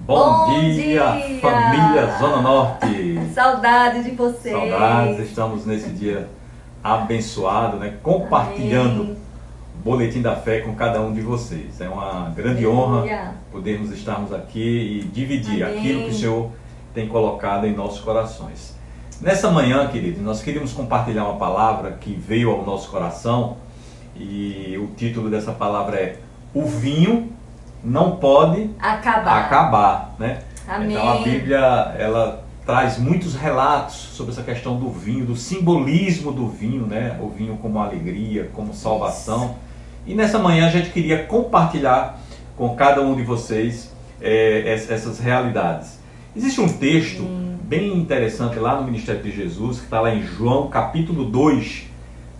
Bom dia, família Zona Norte! Saudades de vocês! Saudades, estamos nesse dia abençoado, né? Compartilhando Amém. o Boletim da Fé com cada um de vocês. É uma grande honra podermos estarmos aqui e dividir Amém. Aquilo que o Senhor tem colocado em nossos corações. Nessa manhã, queridos, nós queríamos compartilhar uma palavra que veio ao nosso coração e o título dessa palavra é O Vinho Não Pode Acabar, né? Amém. Então a Bíblia, ela traz muitos relatos sobre essa questão do vinho, do simbolismo do vinho, né? O vinho como alegria, como salvação. E nessa manhã a gente queria compartilhar com cada um de vocês essas realidades. Existe um texto bem interessante lá no Ministério de Jesus, que está lá em João capítulo 2,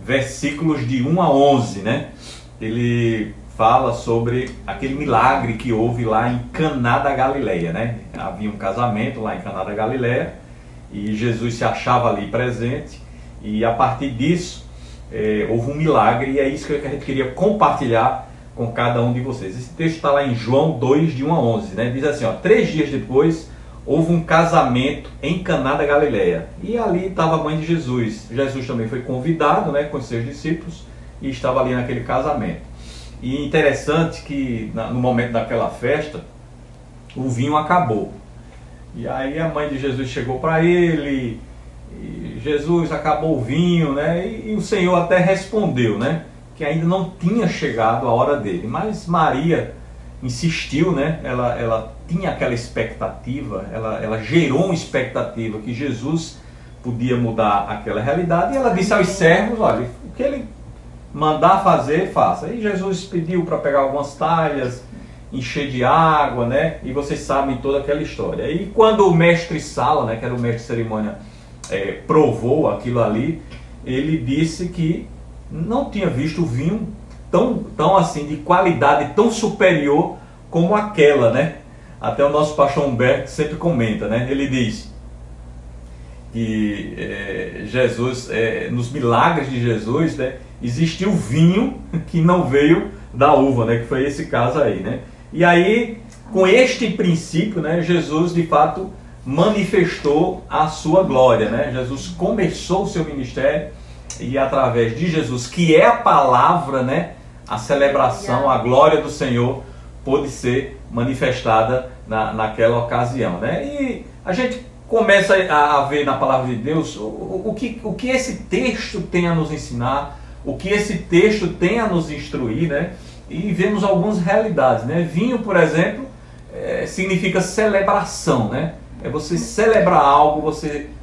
versículos de 1 a 11, né? Ele fala sobre aquele milagre que houve lá em Caná da Galileia, né? Havia um casamento lá em Caná da Galileia e Jesus se achava ali presente e a partir disso houve um milagre e é isso que a gente queria compartilhar com cada um de vocês. Esse texto está lá em João 2, de 1 a 11, né? Diz assim, ó, 3 dias depois houve um casamento em Caná da Galileia e ali estava a mãe de Jesus. Jesus também foi convidado, né, com os seus discípulos e estava ali naquele casamento. E interessante que no momento daquela festa, o vinho acabou. E aí a mãe de Jesus chegou para ele, e Jesus, acabou o vinho, né? E o Senhor até respondeu, né? Que ainda não tinha chegado a hora dele. Mas Maria insistiu, né? Ela tinha aquela expectativa, ela gerou uma expectativa que Jesus podia mudar aquela realidade. E ela disse aos servos, olha, o que ele mandar fazer, faça. E Jesus pediu para pegar algumas talhas, encher de água, né? E vocês sabem toda aquela história. E quando o mestre Sala, né, que era o mestre de cerimônia, provou aquilo ali, ele disse que não tinha visto vinho tão assim, de qualidade tão superior como aquela, né? Até o nosso pastor Humberto sempre comenta, né? Ele diz que Jesus, nos milagres de Jesus, né, existiu vinho que não veio da uva, né, que foi esse caso aí, né? E aí, com este princípio, né, Jesus de fato manifestou a sua glória, né? Jesus começou o seu ministério e através de Jesus, que é a palavra, né, a celebração, a glória do Senhor pôde ser manifestada naquela ocasião, né? E a gente começa a ver na palavra de Deus o que esse texto tem a nos ensinar, o que esse texto tem a nos instruir, né? E vemos algumas realidades, né? Vinho, por exemplo, significa celebração, né? É você celebrar algo,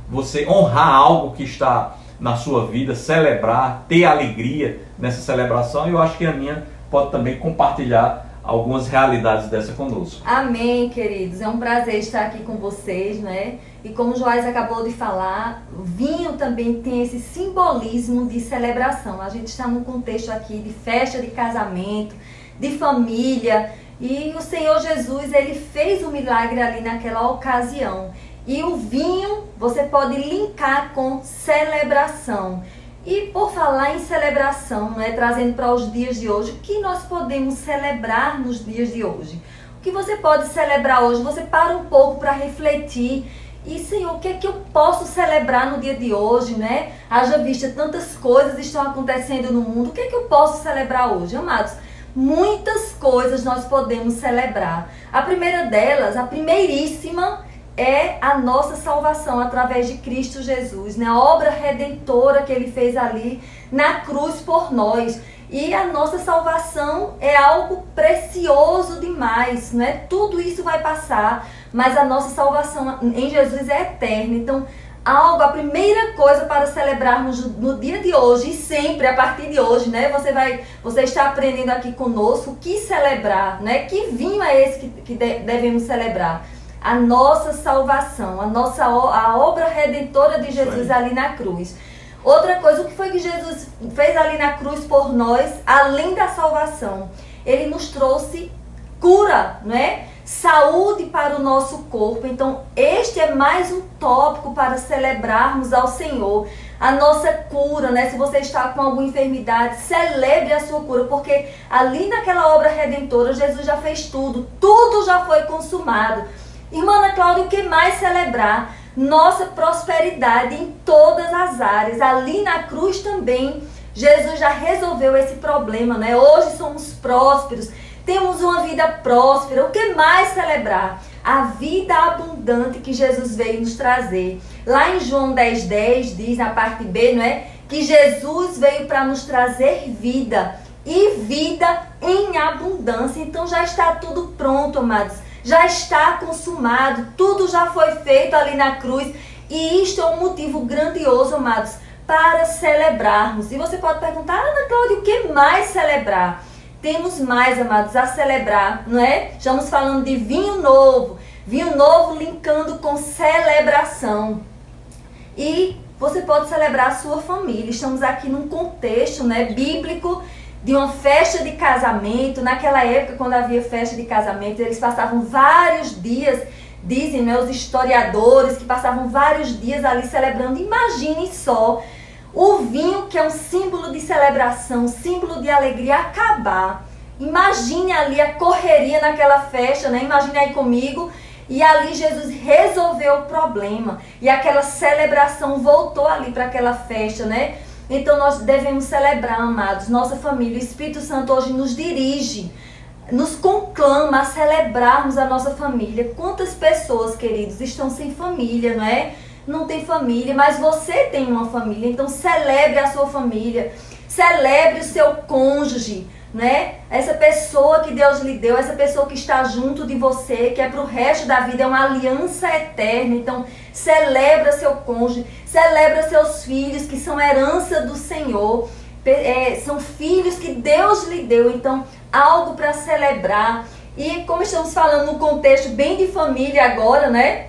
você honrar algo que está na sua vida, celebrar, ter alegria nessa celebração. E eu acho que a minha pode também compartilhar algumas realidades dessa conosco. Amém, queridos. É um prazer estar aqui com vocês, né? E como o Joás acabou de falar, o vinho também tem esse simbolismo de celebração. A gente está num contexto aqui de festa de casamento, de família, e o Senhor Jesus, ele fez um milagre ali naquela ocasião. E o vinho você pode linkar com celebração. E por falar em celebração, né, trazendo para os dias de hoje, o que nós podemos celebrar nos dias de hoje? O que você pode celebrar hoje? Você para um pouco para refletir. E Senhor, o que é que eu posso celebrar no dia de hoje, né? Haja vista, tantas coisas estão acontecendo no mundo. O que é que eu posso celebrar hoje, amados? Muitas coisas nós podemos celebrar. A primeira delas, a primeiríssima, é a nossa salvação através de Cristo Jesus, né? A obra redentora que Ele fez ali na cruz por nós. E a nossa salvação é algo precioso demais, não é? Tudo isso vai passar, mas a nossa salvação em Jesus é eterna. Então, a primeira coisa para celebrarmos no dia de hoje e sempre a partir de hoje, né? Você está aprendendo aqui conosco o que celebrar, né? Que vinho é esse que devemos celebrar? A nossa salvação, a obra redentora de Jesus ali na cruz. Outra coisa, o que foi que Jesus fez ali na cruz por nós, além da salvação? Ele nos trouxe cura, não é? Saúde para o nosso corpo. Então, este é mais um tópico para celebrarmos ao Senhor. A nossa cura, né? Se você está com alguma enfermidade, celebre a sua cura, porque ali naquela obra redentora, Jesus já fez tudo. Tudo já foi consumado. Irmã Ana Cláudia, o que mais celebrar? Nossa prosperidade em todas as áreas. Ali na cruz também, Jesus já resolveu esse problema, né? Hoje somos prósperos, temos uma vida próspera. O que mais celebrar? A vida abundante que Jesus veio nos trazer. Lá em João 10,10 diz na parte B, não é? Que Jesus veio para nos trazer vida e vida em abundância. Então já está tudo pronto, amados. Já está consumado, tudo já foi feito ali na cruz. E isto é um motivo grandioso, amados, para celebrarmos. E você pode perguntar, Ana Cláudia, o que mais celebrar? Temos mais, amados, a celebrar, não é? Estamos falando de vinho novo linkando com celebração. E você pode celebrar a sua família. Estamos aqui num contexto, né, bíblico, de uma festa de casamento. Naquela época, quando havia festa de casamento, eles passavam vários dias, dizem, né, os historiadores, que passavam vários dias ali celebrando. Imaginem só, o vinho, que é um símbolo de celebração, símbolo de alegria, acabar. Imagine ali a correria naquela festa, né? Imagine aí comigo. E ali Jesus resolveu o problema. E aquela celebração voltou ali para aquela festa, né? Então nós devemos celebrar, amados, nossa família. O Espírito Santo hoje nos dirige, nos conclama a celebrarmos a nossa família. Quantas pessoas, queridos, estão sem família, não é? Não tem família, mas você tem uma família. Então celebre a sua família, celebre o seu cônjuge, né? Essa pessoa que Deus lhe deu, essa pessoa que está junto de você, que é para o resto da vida, é uma aliança eterna. Então celebra seu cônjuge, celebra seus filhos, que são herança do Senhor, são filhos que Deus lhe deu. Então algo para celebrar. E como estamos falando num contexto bem de família agora, né?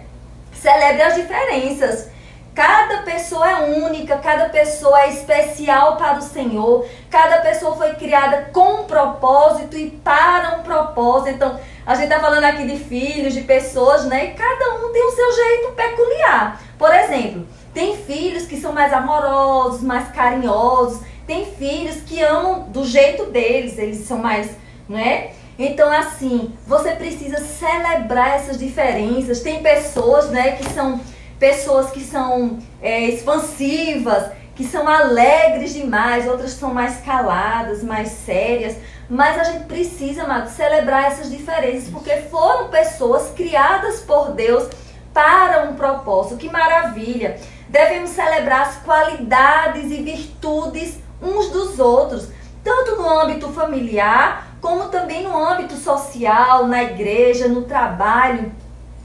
Celebre as diferenças. Cada pessoa é única, cada pessoa é especial para o Senhor. Cada pessoa foi criada com um propósito e para um propósito. Então, a gente está falando aqui de filhos, de pessoas, né? E cada um tem o seu jeito peculiar. Por exemplo, tem filhos que são mais amorosos, mais carinhosos. Tem filhos que amam do jeito deles, eles são mais, né? Então, assim, você precisa celebrar essas diferenças. Tem pessoas, né, que são expansivas, que são alegres demais, outras são mais caladas, mais sérias. Mas a gente precisa, amado, celebrar essas diferenças, porque foram pessoas criadas por Deus para um propósito. Que maravilha! Devemos celebrar as qualidades e virtudes uns dos outros, tanto no âmbito familiar, como também no âmbito social, na igreja, no trabalho.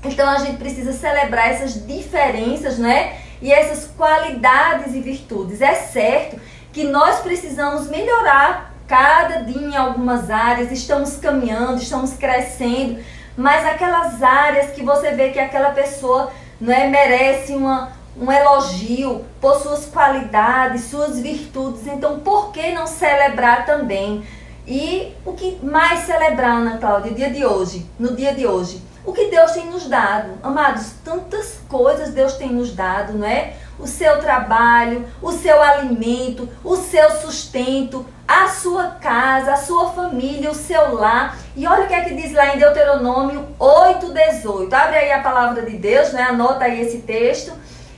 Então a gente precisa celebrar essas diferenças, né? E essas qualidades e virtudes. É certo que nós precisamos melhorar cada dia em algumas áreas, estamos caminhando, estamos crescendo, mas aquelas áreas que você vê que aquela pessoa, não é, merece um elogio por suas qualidades, suas virtudes. Então por que não celebrar também? E o que mais celebrar, Ana Cláudia, no dia de hoje? O que Deus tem nos dado. Amados, tantas coisas Deus tem nos dado, não é? O seu trabalho, o seu alimento, o seu sustento, a sua casa, a sua família, o seu lar. E olha o que é que diz lá em Deuteronômio 8,18. Abre aí a palavra de Deus, né? Anota aí esse texto.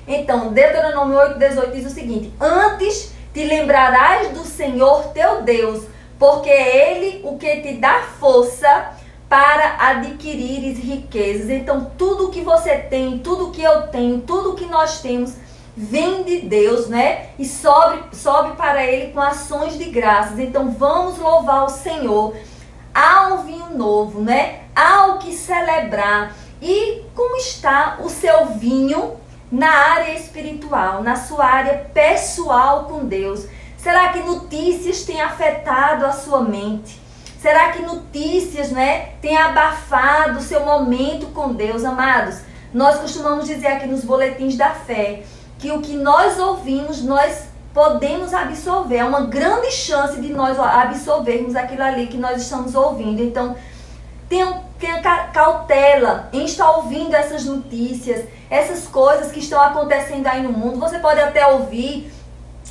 Então, Deuteronômio 8,18 diz o seguinte: antes te lembrarás do Senhor teu Deus, porque é Ele o que te dá força para adquirires riquezas. Então tudo que você tem, tudo que eu tenho, tudo que nós temos vem de Deus, né? E sobe para Ele com ações de graças. Então vamos louvar o Senhor. Há um vinho novo, né? Há o que celebrar. E como está o seu vinho na área espiritual, na sua área pessoal com Deus? Será que notícias têm afetado a sua mente? Será que notícias, né, têm abafado o seu momento com Deus? Amados, nós costumamos dizer aqui nos boletins da fé que o que nós ouvimos, nós podemos absorver. É uma grande chance de nós absorvermos aquilo ali que nós estamos ouvindo. Então, tenha cautela em estar ouvindo essas notícias, essas coisas que estão acontecendo aí no mundo. Você pode até ouvir,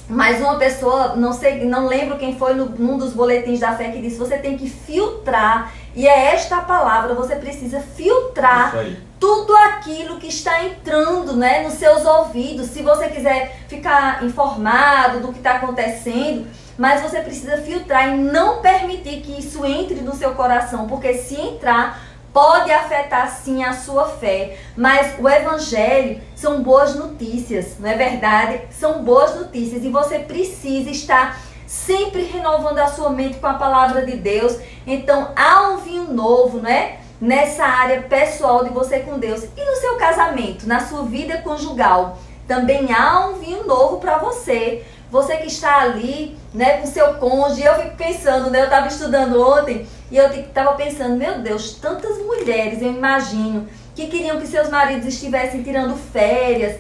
mas uma pessoa, não lembro quem foi num dos boletins da fé, que disse: você tem que filtrar, e é esta a palavra, você precisa filtrar tudo aquilo que está entrando, né, nos seus ouvidos. Se você quiser ficar informado do que está acontecendo, mas você precisa filtrar e não permitir que isso entre no seu coração, porque se entrar, pode afetar sim a sua fé. Mas o evangelho são boas notícias, não é verdade? São boas notícias e você precisa estar sempre renovando a sua mente com a palavra de Deus. Então há um vinho novo, não é? Nessa área pessoal de você com Deus. E no seu casamento, na sua vida conjugal, também há um vinho novo para você. Você que está ali, né, com seu cônjuge. Eu fico pensando, né, eu estava estudando ontem e eu estava pensando, meu Deus, tantas mulheres, eu imagino, que queriam que seus maridos estivessem tirando férias.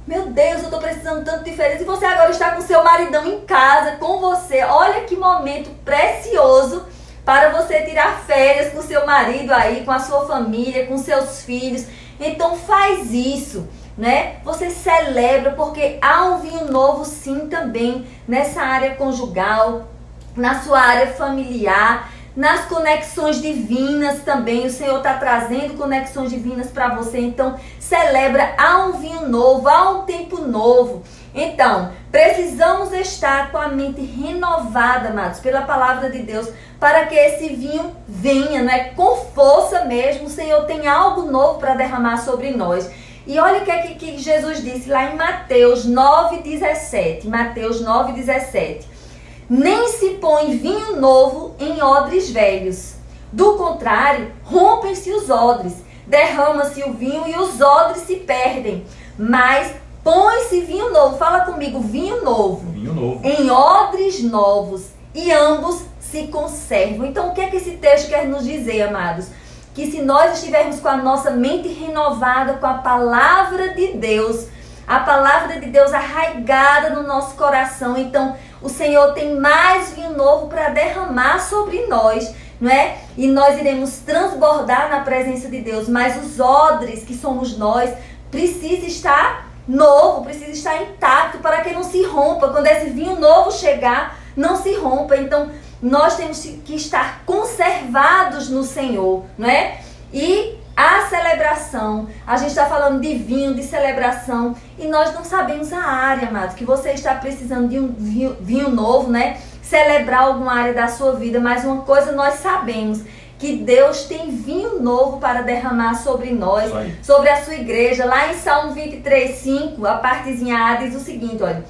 Meu Deus, eu estou precisando tanto de férias. E você agora está com seu maridão em casa, com você. Olha que momento precioso para você tirar férias com seu marido aí, com a sua família, com seus filhos. Então faz isso, né? Você celebra, porque há um vinho novo sim também nessa área conjugal, na sua área familiar, nas conexões divinas também. O Senhor está trazendo conexões divinas para você. Então celebra, há um vinho novo, há um tempo novo. Então, precisamos estar com a mente renovada, amados, pela palavra de Deus, para que esse vinho venha, né, com força mesmo. O Senhor tem algo novo para derramar sobre nós. E olha o que é que Jesus disse lá em Mateus 9,17. Mateus 9,17. Nem se põe vinho novo em odres velhos. Do contrário, rompem-se os odres, derrama-se o vinho e os odres se perdem. Mas põe-se vinho novo, fala comigo, vinho novo. Vinho novo. Em odres novos, e ambos se conservam. Então, o que é que esse texto quer nos dizer, amados? Que se nós estivermos com a nossa mente renovada com a palavra de Deus, a palavra de Deus arraigada no nosso coração, então o Senhor tem mais vinho novo para derramar sobre nós, não é? E nós iremos transbordar na presença de Deus, mas os odres, que somos nós, precisa estar novo, precisa estar intacto para que não se rompa. Quando esse vinho novo chegar, não se rompa. Então, nós temos que estar conservados no Senhor, não é? E a celebração, a gente está falando de vinho, de celebração, e nós não sabemos a área, amado, que você está precisando de um vinho novo, né? Celebrar alguma área da sua vida, mas uma coisa nós sabemos, que Deus tem vinho novo para derramar sobre nós, sobre a sua igreja. Lá em Salmo 23:5, a partezinha A diz o seguinte, olha: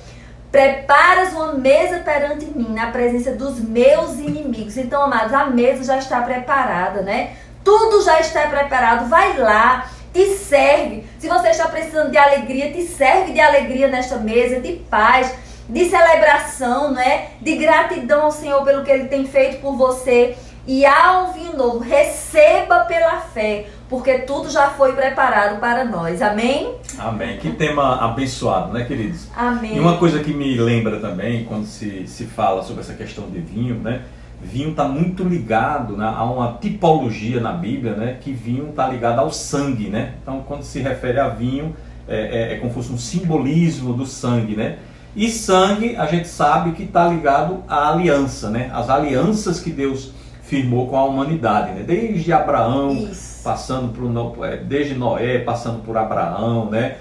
preparas uma mesa perante mim, na presença dos meus inimigos. Então, amados, a mesa já está preparada, né? Tudo já está preparado. Vai lá, te serve. Se você está precisando de alegria, te serve de alegria nesta mesa, de paz, de celebração, né? De gratidão ao Senhor pelo que Ele tem feito por você. E há um vinho novo, receba pela fé, porque tudo já foi preparado para nós. Amém? Amém. Que tema abençoado, né, queridos? Amém. E uma coisa que me lembra também, quando se fala sobre essa questão de vinho, né? Vinho está muito ligado, né, a uma tipologia na Bíblia, né? Que vinho está ligado ao sangue, né? Então, quando se refere a vinho, é como se fosse um simbolismo do sangue, né? E sangue, a gente sabe que está ligado à aliança, né? As alianças que Deus firmou com a humanidade, né? Desde Abraão, passando desde Noé, passando por Abraão, né?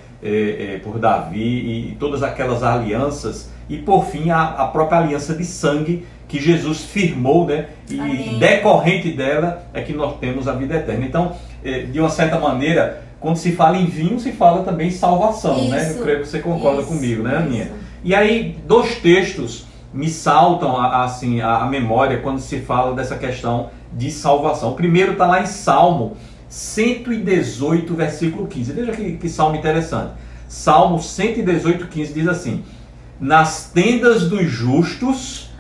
Por Davi e todas aquelas alianças, e por fim a própria aliança de sangue que Jesus firmou, né? E amém, decorrente dela é que nós temos a vida eterna. Então, de uma certa maneira, quando se fala em vinho, se fala também em salvação, isso, né? Eu creio que você concorda comigo, né, Aninha? E aí, dois textos me saltam assim a memória quando se fala dessa questão de salvação. O primeiro está lá em Salmo 118, versículo 15. Veja que salmo interessante. Salmo 118, 15 diz assim: nas tendas dos justos,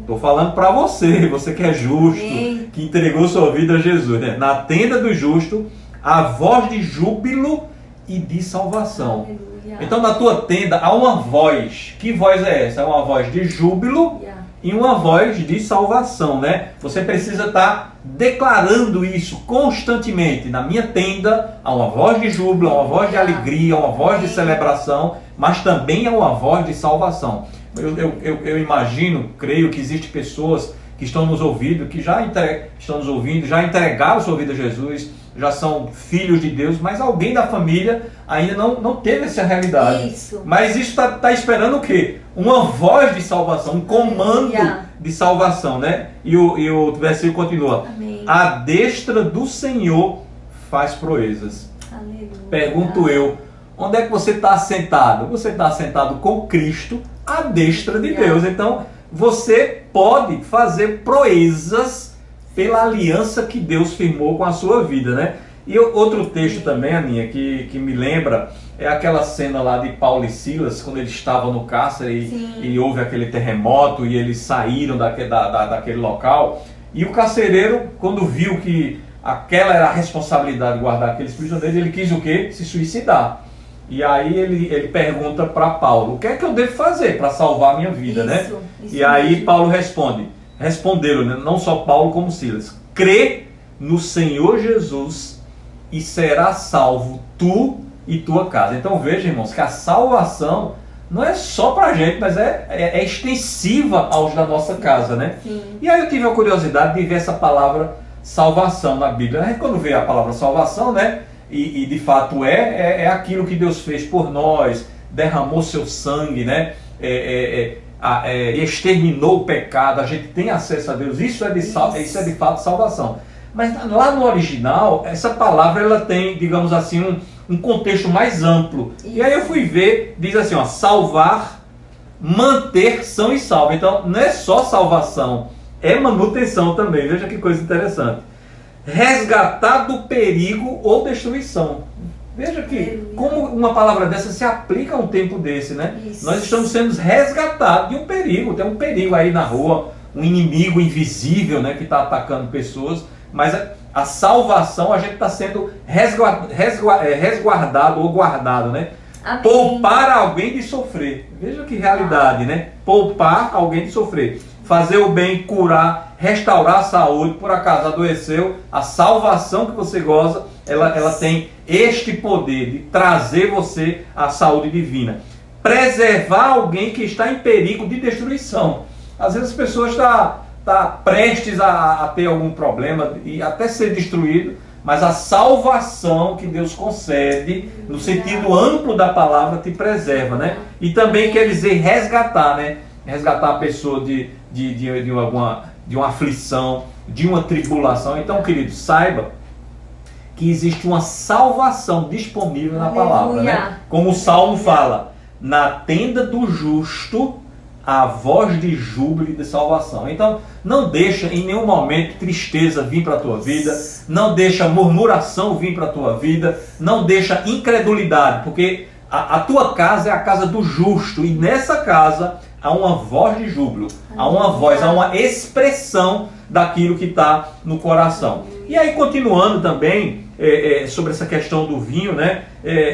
estou falando para você que é justo, que entregou sua vida a Jesus, né? Na tenda do justo, a voz de júbilo e de salvação. Aleluia. Então na tua tenda há uma voz. Que voz é essa? É uma voz de júbilo e uma voz de salvação, né? Você precisa estar declarando isso constantemente. Na minha tenda há uma voz de júbilo, há uma voz de alegria, uma voz de celebração, mas também há uma voz de salvação. Eu imagino, creio que existem pessoas que estão nos ouvindo, que já estão nos ouvindo, já entregaram sua vida a Jesus, já são filhos de Deus, mas alguém da família ainda não teve essa realidade. Isso. Mas isso está esperando o quê? Uma voz de salvação, um comando de salvação, né? E o versículo continua. Amém. A destra do Senhor faz proezas. Aleluia. Pergunto eu, onde é que você está assentado? Você está assentado com Cristo à destra de Deus. Então, você pode fazer proezas pela aliança que Deus firmou com a sua vida, né? E outro texto também, Aninha, que me lembra, é aquela cena lá de Paulo e Silas, quando eles estavam no cárcere e houve aquele terremoto e eles saíram daquele local. E o carcereiro, quando viu que aquela era a responsabilidade de guardar aqueles prisioneiros, ele quis o quê? Se suicidar. E aí ele pergunta para Paulo, o que é que eu devo fazer para salvar a minha vida, né? E aí Paulo responderam, né? Não só Paulo como Silas, crê no Senhor Jesus e será salvo tu e tua casa. Então veja, irmãos, que a salvação não é só para a gente, mas é extensiva aos da nossa casa, né? Sim. E aí eu tive a curiosidade de ver essa palavra salvação na Bíblia. A gente, quando vê a palavra salvação, né? E de fato é aquilo que Deus fez por nós, derramou seu sangue, né? Exterminou o pecado, a gente tem acesso a Deus, isso é de fato salvação. Mas lá no original, essa palavra ela tem, digamos assim, um contexto mais amplo. Isso. E aí eu fui ver, diz assim, ó, salvar, manter são e salvo. Então não é só salvação, é manutenção também. Veja que coisa interessante. Resgatar do perigo ou destruição. Veja que como uma palavra dessa se aplica a um tempo desse, né? Isso. Nós estamos sendo resgatados de um perigo. Tem um perigo aí na rua, um inimigo invisível, né, que está atacando pessoas. Mas a salvação, a gente está sendo resguardado ou guardado, né? Amém. Poupar alguém de sofrer. Veja que realidade, né? Poupar alguém de sofrer. Fazer o bem, curar, restaurar a saúde. Por acaso adoeceu, a salvação que você goza, ela tem este poder de trazer você à saúde divina. Preservar alguém que está em perigo de destruição. Às vezes as pessoas estão prestes a ter algum problema e até ser destruído, mas a salvação que Deus concede, no sentido amplo da palavra, te preserva, né? E também quer dizer resgatar, né? Resgatar a pessoa de uma aflição, de uma tribulação. Então, querido, saiba que existe uma salvação disponível na palavra, né? Como o Salmo fala, na tenda do justo a voz de júbilo e de salvação. Então, não deixa em nenhum momento tristeza vir para a tua vida, não deixa murmuração vir para a tua vida, não deixa incredulidade, porque a tua casa é a casa do justo, e nessa casa há uma voz de júbilo, há uma voz, há uma expressão daquilo que está no coração. E aí, continuando também sobre essa questão do vinho, né?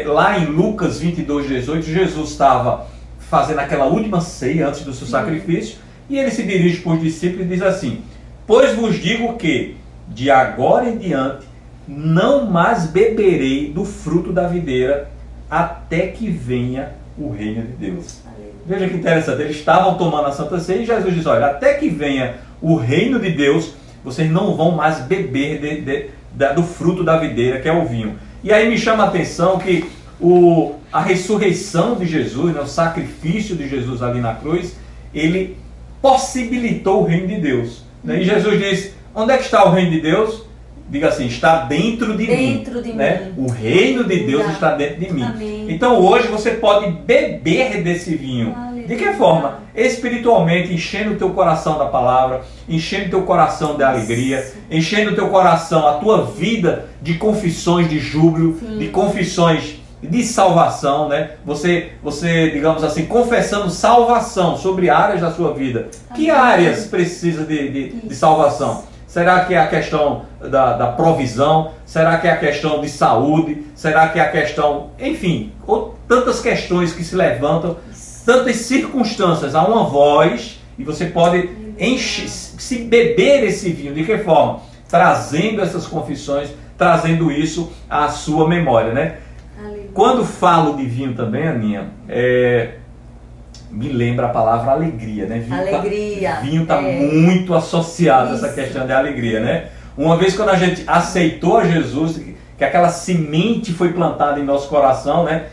Lá em Lucas 22:18, Jesus estava fazendo aquela última ceia antes do seu sacrifício, e ele se dirige para os discípulos e diz assim: pois vos digo que de agora em diante não mais beberei do fruto da videira até que venha o reino de Deus. Veja que interessante, eles estavam tomando a Santa Ceia e Jesus diz: olha, até que venha o reino de Deus, vocês não vão mais beber do fruto da videira, que é o vinho. E aí me chama a atenção que a ressurreição de Jesus, né, o sacrifício de Jesus ali na cruz, ele possibilitou o reino de Deus. Né? E Jesus diz: onde é que está o reino de Deus? Diga assim: está dentro de mim. Né? O reino de Deus está dentro de mim. Amém. Então hoje você pode beber desse vinho. Aleluia. De que forma? Espiritualmente, enchendo o teu coração da palavra, enchendo o teu coração de alegria, enchendo o teu coração, a tua vida de confissões de júbilo, de confissões de salvação, né? Você, digamos assim, confessando salvação sobre áreas da sua vida. Que áreas precisa de salvação? Será que é a questão da provisão? Será que é a questão de saúde? Será que é a questão... Enfim, tantas questões que se levantam, tantas circunstâncias. Há uma voz e você pode se beber esse vinho. De que forma? Trazendo essas confissões, trazendo isso à sua memória, né? Quando falo de vinho também, Aninha, me lembra a palavra alegria, né? Vinho alegria. Vinho está muito associado a essa questão de alegria, né? Uma vez quando a gente aceitou a Jesus, que aquela semente foi plantada em nosso coração, né?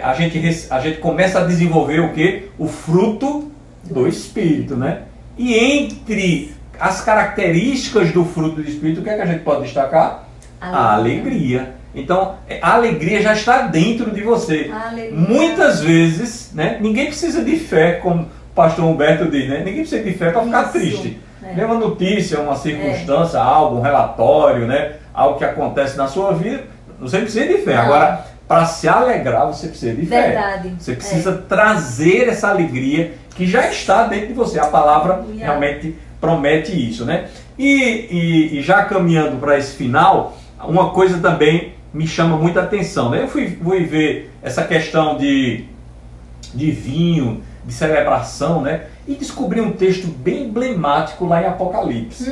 A gente começa a desenvolver o quê? O fruto do Espírito, né? E entre as características do fruto do Espírito, o que é que a gente pode destacar? A alegria. Então, a alegria já está dentro de você. Muitas vezes, né, ninguém precisa de fé, como o pastor Humberto diz, né? Ninguém precisa de fé para ficar triste. Vê uma notícia, uma circunstância, algo, um relatório, né? Algo que acontece na sua vida, você precisa de fé. Não. Agora, para se alegrar, você precisa de fé. Verdade. Você precisa trazer essa alegria que já está dentro de você. A palavra realmente promete isso, né? E já caminhando para esse final, uma coisa também me chama muita atenção, né? Eu fui ver essa questão de vinho, de celebração, né? E descobri um texto bem emblemático lá em Apocalipse.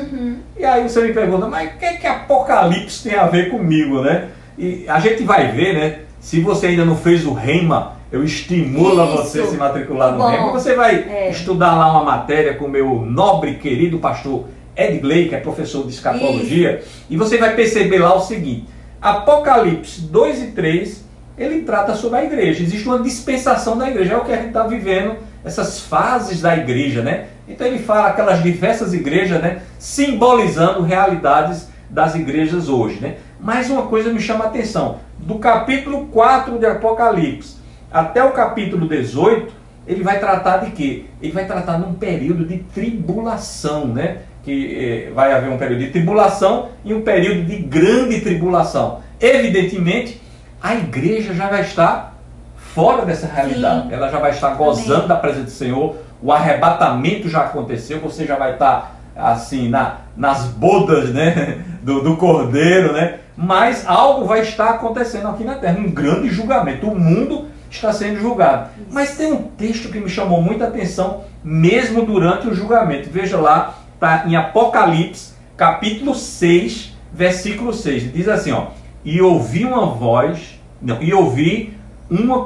E aí você me pergunta, mas o que Apocalipse tem a ver comigo, né? E a gente vai ver, né? Se você ainda não fez o Rema, eu estimulo a você se matricular no Rema. Você vai estudar lá uma matéria com o meu nobre querido pastor Ed Gley, que é professor de escatologia, e você vai perceber lá o seguinte: Apocalipse 2 e 3, ele trata sobre a igreja. Existe uma dispensação da igreja, é o que a gente está vivendo, essas fases da igreja, né? Então ele fala aquelas diversas igrejas, né? Simbolizando realidades das igrejas hoje, né? Mas uma coisa me chama a atenção: do capítulo 4 de Apocalipse até o capítulo 18, ele vai tratar de quê? Ele vai tratar de um período de tribulação, né? Que vai haver um período de tribulação e um período de grande tribulação. Evidentemente, a igreja já vai estar fora dessa realidade. Sim. Ela já vai estar gozando da presença do Senhor. O arrebatamento já aconteceu. Você já vai estar assim nas bodas, né, do Cordeiro, né? Mas algo vai estar acontecendo aqui na terra, um grande julgamento. O mundo está sendo julgado. Mas tem um texto que me chamou muita atenção, mesmo durante o julgamento. Veja lá, está em Apocalipse, capítulo 6, versículo 6. Diz assim, ó: e ouvi uma voz,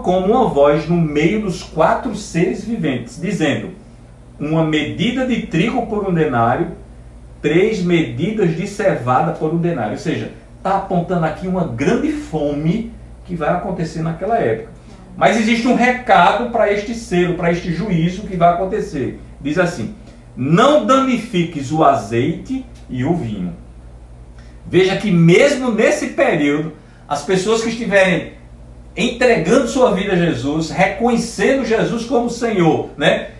como uma voz no meio dos 4 seres viventes, dizendo: uma medida de trigo por 1 denário, 3 medidas de cevada por 1 denário. Ou seja, está apontando aqui uma grande fome que vai acontecer naquela época. Mas existe um recado para este selo, para este juízo que vai acontecer. Diz assim: não danifiques o azeite e o vinho. Veja que mesmo nesse período, as pessoas que estiverem entregando sua vida a Jesus, reconhecendo Jesus como Senhor, né?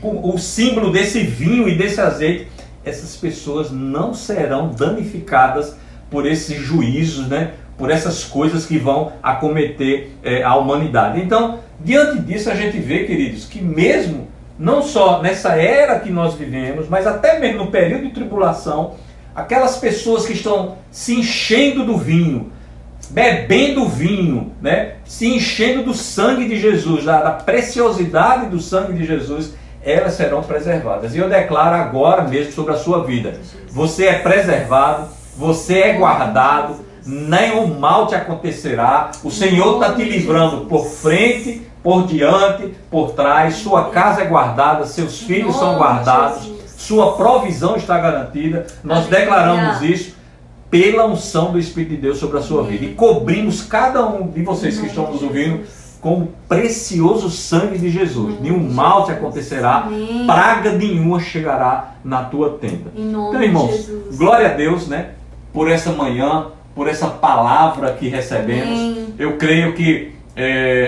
O símbolo desse vinho e desse azeite, essas pessoas não serão danificadas por esses juízos, né? Por essas coisas que vão acometer a humanidade. Então, diante disso, a gente vê, queridos, que mesmo, não só nessa era que nós vivemos, mas até mesmo no período de tribulação, aquelas pessoas que estão se enchendo do vinho, bebendo vinho, né? Se enchendo do sangue de Jesus, da preciosidade do sangue de Jesus, elas serão preservadas. E eu declaro agora mesmo sobre a sua vida: você é preservado, você é guardado, nenhum mal te acontecerá. O Senhor está te livrando por frente, por diante, por trás. Sua casa é guardada, seus filhos são guardados, sua provisão está garantida. Nós declaramos isso pela unção do Espírito de Deus sobre a sua vida. E cobrimos cada um de vocês que estão nos ouvindo com o precioso sangue de Jesus. Nenhum mal te acontecerá, praga nenhuma chegará na tua tenda. Então, irmãos, glória a Deus, né, por essa manhã, por essa palavra que recebemos. Eu creio que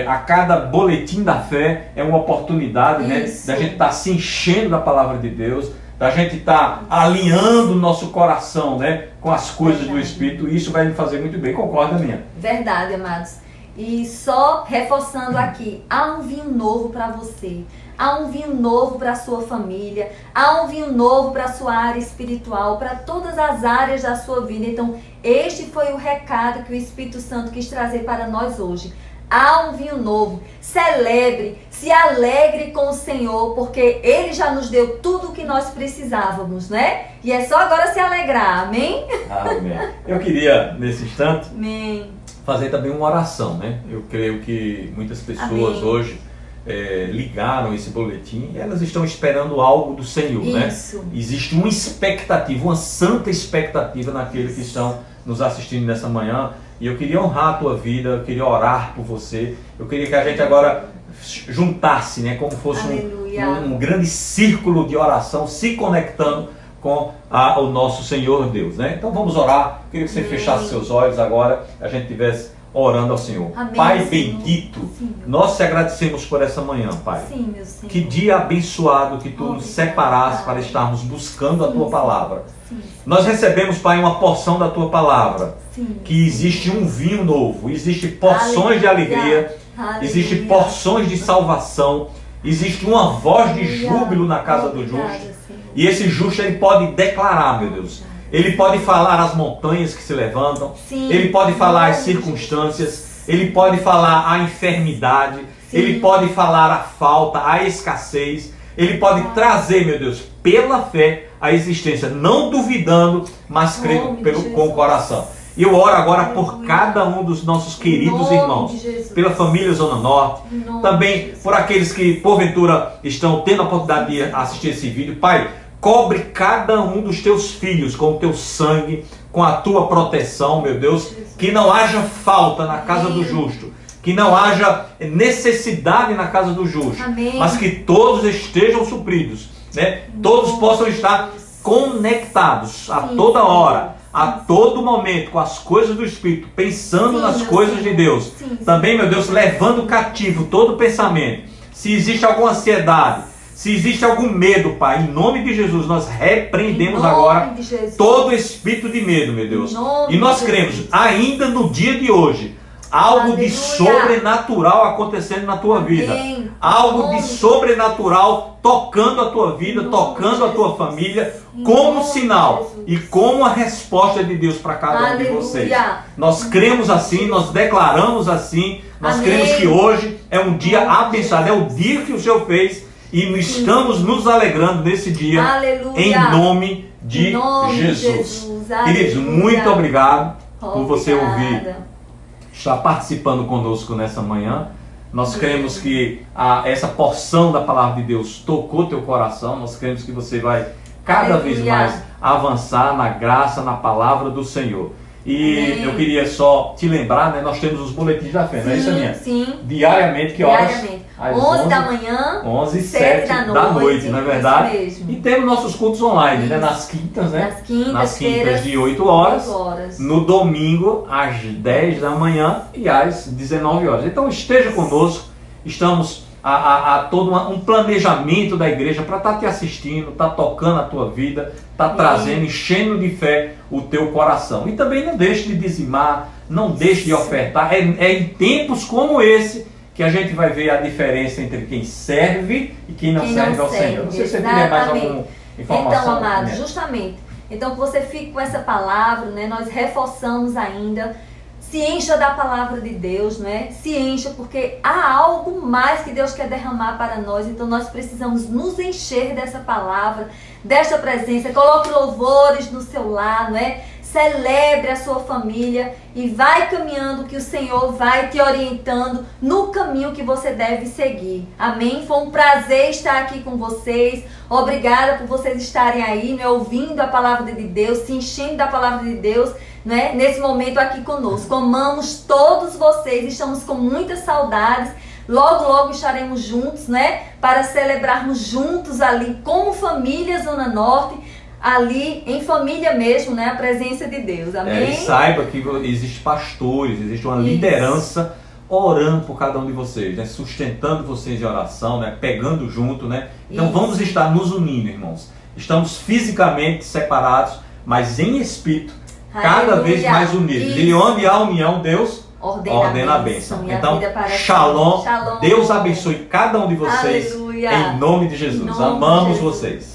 a cada boletim da fé é uma oportunidade, né, da gente estar se enchendo da palavra de Deus, da gente estar alinhando o nosso coração, né, com as coisas do Espírito. E isso vai me fazer muito bem. Concorda, minha? Verdade, amados. E só reforçando aqui, há um vinho novo para você. Há um vinho novo para a sua família, há um vinho novo para a sua área espiritual, para todas as áreas da sua vida. Então, este foi o recado que o Espírito Santo quis trazer para nós hoje. Há um vinho novo. Celebre, se alegre com o Senhor, porque Ele já nos deu tudo o que nós precisávamos, né? E é só agora se alegrar, amém? Amém. Eu queria, nesse instante, amém, fazer também uma oração, né? Eu creio que muitas pessoas hoje ligaram esse boletim, elas estão esperando algo do Senhor, Isso. né? Existe uma expectativa, uma santa expectativa naqueles que estão nos assistindo nessa manhã. E eu queria honrar a tua vida, eu queria orar por você, eu queria que a gente agora juntasse, né, como fosse um grande círculo de oração, se conectando com o nosso Senhor Deus, né? Então vamos orar. Eu queria que você fechasse seus olhos agora, a gente estivesse orando ao Senhor. Amém, Pai Senhor. bendito, Sim. nós te agradecemos por essa manhã, Pai. Sim, meu Senhor. Que dia abençoado que tu nos separaste Pai. para estarmos buscando a tua palavra. Sim. Nós recebemos, Pai, uma porção da tua palavra. Sim. Que existe um vinho novo, existe porções de alegria, existe porções de salvação, existe uma voz de júbilo na casa do justo. E esse justo ele pode declarar, meu Deus. Ele pode falar as montanhas que se levantam, Sim. ele pode falar as circunstâncias, ele pode falar a enfermidade, Sim. ele pode falar a falta, a escassez, ele pode trazer, meu Deus, pela fé a existência, não duvidando, mas crendo com o coração. E eu oro agora por cada um dos nossos queridos irmãos, pela família Zona Norte, também por aqueles que porventura estão tendo a oportunidade de assistir esse vídeo. Pai, cobre cada um dos teus filhos com o teu sangue, com a tua proteção, meu Deus, que não haja falta na casa do justo, que não haja necessidade na casa do justo, mas que todos estejam supridos, né? Todos possam estar conectados a toda hora, a todo momento, com as coisas do Espírito, pensando nas coisas de Deus. Também, meu Deus, levando cativo todo pensamento. Se existe alguma ansiedade, se existe algum medo, Pai, em nome de Jesus, nós repreendemos agora todo espírito de medo, meu Deus. E nós cremos, ainda no dia de hoje, algo de sobrenatural acontecendo na tua vida. Algo de sobrenatural tocando a tua vida, tocando a tua família, como sinal e como a resposta de Deus para cada um de vocês. Nós cremos assim, nós declaramos assim, nós cremos que hoje é um dia abençoado, é o dia que o Senhor fez e estamos nos alegrando nesse dia, em nome de Jesus. Queridos, muito obrigado por você ouvir, estar participando conosco nessa manhã. Nós cremos que essa porção da palavra de Deus tocou teu coração. Nós cremos que você vai cada vez mais avançar na graça, na palavra do Senhor. E eu queria só te lembrar, né? Nós temos os boletins da fé, não é isso, Aninha? Sim. Diariamente, que horas? Às 11 da manhã, 11 e 7 da noite, não é verdade? Mesmo. E temos nossos cultos online, né? Nas quintas, né? Nas quintas de 8 horas. No domingo, às 10 da manhã e às 19 horas. Então esteja conosco, estamos a todo um planejamento da igreja para estar te assistindo, estar tocando a tua vida, estar trazendo, enchendo de fé o teu coração. E também não deixe de dizimar, não deixe de ofertar. É em tempos como esse que a gente vai ver a diferença entre quem serve e quem não serve ao Senhor. Não sei se você teria mais alguma informação. Então, amado, justamente. Então, que você fique com essa palavra, né? Nós reforçamos ainda. Se encha da palavra de Deus, não é? Se encha, porque há algo mais que Deus quer derramar para nós. Então nós precisamos nos encher dessa palavra, desta presença. Coloque louvores no seu lar, não é? Celebre a sua família e vai caminhando, que o Senhor vai te orientando no caminho que você deve seguir. Amém? Foi um prazer estar aqui com vocês. Obrigada por vocês estarem aí, né, ouvindo a palavra de Deus, se enchendo da palavra de Deus, né, nesse momento aqui conosco. Amamos todos vocês, estamos com muitas saudades. Logo, logo estaremos juntos, né, para celebrarmos juntos ali, como família Zona Norte, ali em família mesmo, né, a presença de Deus. Amém? E saiba que existem pastores, existe uma liderança orando por cada um de vocês, né, sustentando vocês em oração, né, pegando junto, né. Então vamos estar nos unindo, irmãos. Estamos fisicamente separados, mas em espírito cada vez mais unidos. E onde há união, Deus ordena a bênção. Então, shalom. Deus abençoe cada um de vocês. Em nome de Jesus. Amamos vocês.